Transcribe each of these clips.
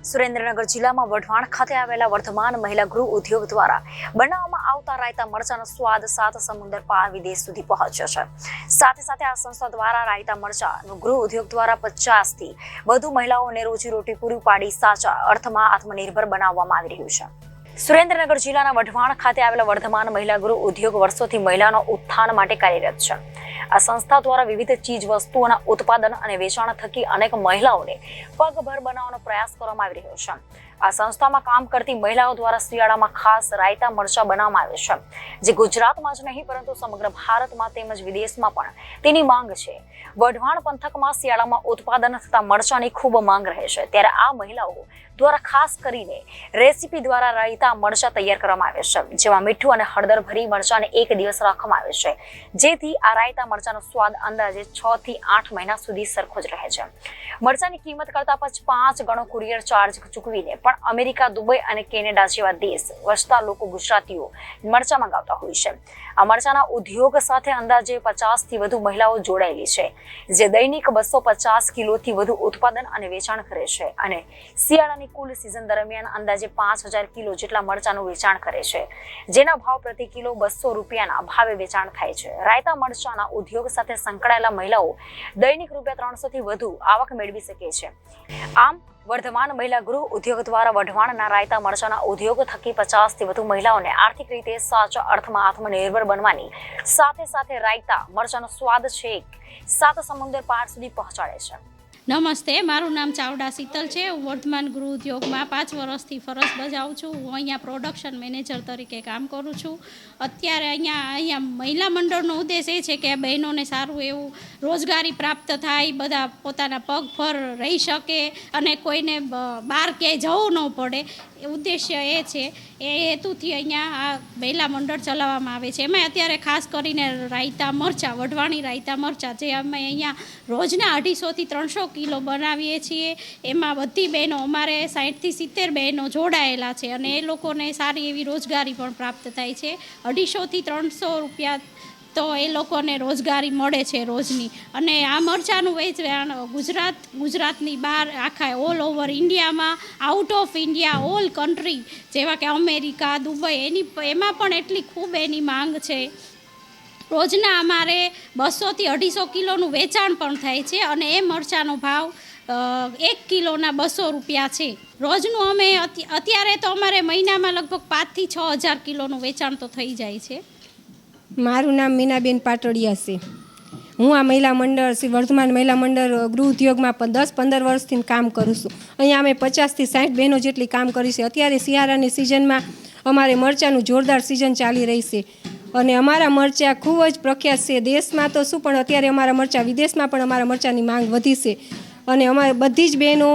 સુરેન્દ્રનગર જિલ્લામાં વઢવાણ ખાતે આવેલા વર્ધમાન મહિલા ગૃહ ઉદ્યોગ દ્વારા બનાવવામાં આવતા રાયતા મરચાનો સ્વાદ સાત સમુદ્ર પાર વિદેશ સુધી પહોંચ્યો છે। સાથે સાથે આ સંસ્થા દ્વારા રાયતા મરચાનું ગૃહ ઉદ્યોગ દ્વારા 50 થી વધુ મહિલાઓને રોજીરોટી પૂરી પાડી સાચા અર્થમાં આત્મનિર્ભર બનાવવામાં આવી રહ્યું છે। સુરેન્દ્રનગર જિલ્લાના વઢવાણ ખાતે આવેલા વર્ધમાન મહિલા ગૃહ ઉદ્યોગ વર્ષોથી મહિલાનો ઉત્થાન માટે કાર્યરત છે। આ સંસ્થા દ્વારા વિવિધ ચીજ વસ્તુઓના ઉત્પાદન અને વેચાણ થકી અનેક મહિલાઓને પગભર બનાવવાનો પ્રયાસ કરવામાં આવી રહ્યો છે। આ સંસ્થામાં કામ કરતી મહિલાઓ દ્વારા શિયાળામાં ખાસ રાયતા મરચા બનાવવામાં આવે છે, જે ગુજરાતમાં જ નહીં પરંતુ સમગ્ર ભારતમાં તેમજ વિદેશમાં પણ તેની માંગ છે। વઢવાણ પંથકમાં શિયાળામાં ઉત્પાદન થતા મરચાની ખૂબ માંગ રહે છે, ત્યારે આ મહિલાઓ દ્વારા ખાસ કરીને રેસીપી દ્વારા રાયતા મરચા તૈયાર કરવામાં આવે છે, જેમાં મીઠું અને હળદર ભરી મરચાને એક દિવસ રાખવામાં આવે છે, જેથી આ રાયતા મરચાનો સ્વાદ અંદાજે 6 થી 8 મહિના સુધી સરખો જ રહે છે। મરચાની કિંમત કરતા 5 ગણો કુરિયર ચાર્જ ચૂકવીને પણ અમેરિકા, દુબઈ અને કેનેડા જેવા દેશ વસતા લોકો ગુજરાતીઓ મરચા મંગાવતા હોય છે। આ મરચાના ઉદ્યોગ સાથે અંદાજે 50 થી વધુ મહિલાઓ જોડાયેલી છે, જે દૈનિક 250 કિલોથી વધુ ઉત્પાદન અને વેચાણ કરે છે અને શિયાળાની કુલ સિઝન દરમિયાન અંદાજે 5000 કિલો જેટલા મરચાનું વેચાણ કરે છે, જેના ભાવ પ્રતિ કિલો 200 રૂપિયાના ભાવે વેચાણ થાય છે। રાયતા મરચાના ઉદ્યોગ સાથે સંકળાયેલા મહિલાઓ દૈનિક ₹300 થી વધુ આવક મેળવી શકે છે। આમ વર્ધમાન મહિલા ગૃહ ઉદ્યોગ દ્વારા વઢવાણના રાયતા મરચાના ઉદ્યોગ થકી 50 થી વધુ મહિલાઓને આર્થિક રીતે સાચા અર્થમાં આત્મનિર્ભર બનવાની સાથે સાથે રાયતા મરચાનો સ્વાદ છેક 7 સમુદ્ર પાર સુધી પહોંચાડે છે। નમસ્તે, મારું નામ ચાવડા શીતલ છે। હું વર્ધમાન ગૃહ ઉદ્યોગમાં 5 વર્ષથી ફરજ બજાવું છું। હું અહીંયા પ્રોડક્શન મેનેજર તરીકે કામ કરું છું। અત્યારે અહીંયા મહિલા મંડળનો ઉદ્દેશ એ છે કે બહેનોને સારું એવું રોજગારી પ્રાપ્ત થાય, બધા પોતાના પગ પર રહી શકે અને કોઈને બહાર ક્યાંય જવું ન પડે, ઉદ્દેશ્ય એ છે। એ હેતુથી અહીંયા આ મહિલા મંડળ ચલાવવામાં આવે છે। એમાં અત્યારે ખાસ કરીને રાયતા મરચાં, વઢવાણી રાયતા મરચાં, જે અમે અહીંયા રોજના 250 થી 300 કિલો બનાવીએ છીએ। એમાં બધી બહેનો, અમારે 60 થી 70 બહેનો જોડાયેલા છે અને એ લોકોને સારી એવી રોજગારી પણ પ્રાપ્ત થાય છે। 250 થી 300 રૂપિયા તો એ લોકોને રોજગારી મળે છે રોજની। અને આ મરચાંનું વેચાણ ગુજરાતની બહાર આખા ઓલ ઓવર ઇન્ડિયામાં, out of India, all country જેવા કે અમેરિકા, દુબઈ, એમાં પણ એટલી ખૂબ એની માંગ છે। રોજના અમારે 200 થી 250 કિલોનું વેચાણ પણ થાય છે અને એ મરચાંનો ભાવ 1 કિલોના 200 રૂપિયા છે રોજનું। અમે અત્યારે તો અમારે મહિનામાં લગભગ 5 થી 6000 કિલોનું વેચાણ તો થઈ જાય છે। મારું નામ મીનાબેન પાટડિયા છે। હું આ મહિલા મંડળ શ્રી વર્ધમાન મહિલા મંડળ ગૃહ ઉદ્યોગમાં 10-15 વર્ષથી કામ કરું છું। અહીંયા અમે 50 થી 60 બહેનો જેટલી કામ કરી છે। અત્યારે શિયાળાની સિઝનમાં અમારે મરચાંનું જોરદાર સિઝન ચાલી રહી છે અને અમારા મરચાં ખૂબ જ પ્રખ્યાત છે। દેશમાં તો શું, પણ અત્યારે અમારા મરચાં વિદેશમાં પણ અમારા મરચાંની માંગ વધી છે અને અમારે બધી જ બહેનો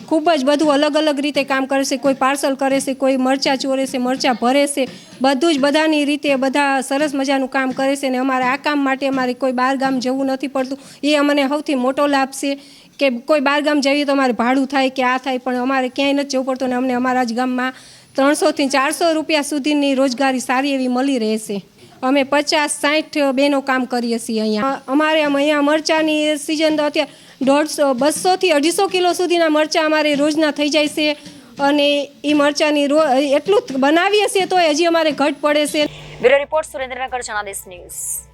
ખૂબ જ બધું અલગ અલગ રીતે કામ કરે છે। કોઈ પાર્સલ કરે છે, કોઈ મરચાં ચોરે છે, મરચાં ભરે છે, બધું જ બધાની રીતે બધા સરસ મજાનું કામ કરે છે અને અમારે આ કામ માટે અમારે કોઈ બહાર ગામ જવું નથી પડતું। એ અમને સૌથી મોટો લાભ છે કે કોઈ બહાર ગામ જઈએ તો અમારે ભાડું થાય કે આ થાય, પણ અમારે ક્યાંય નથી જવું પડતું અને અમને અમારા જ ગામમાં 300 થી 400 રૂપિયા સુધીની રોજગારી સારી એવી મળી રહે છે। અમે 50-60 બહેનો કામ કરીએ છીએ અહીંયા। અમારે અહીંયા મરચાંની સિઝન તો અત્યારે 200 થી 250 કિલો સુધીના મરચાં અમારે રોજના થઈ જાય છે અને એ મરચાંની એટલું બનાવીએ છીએ તો હજી અમારે ઘટ પડે છે। Bureau report, Surendranagar Janadesh news.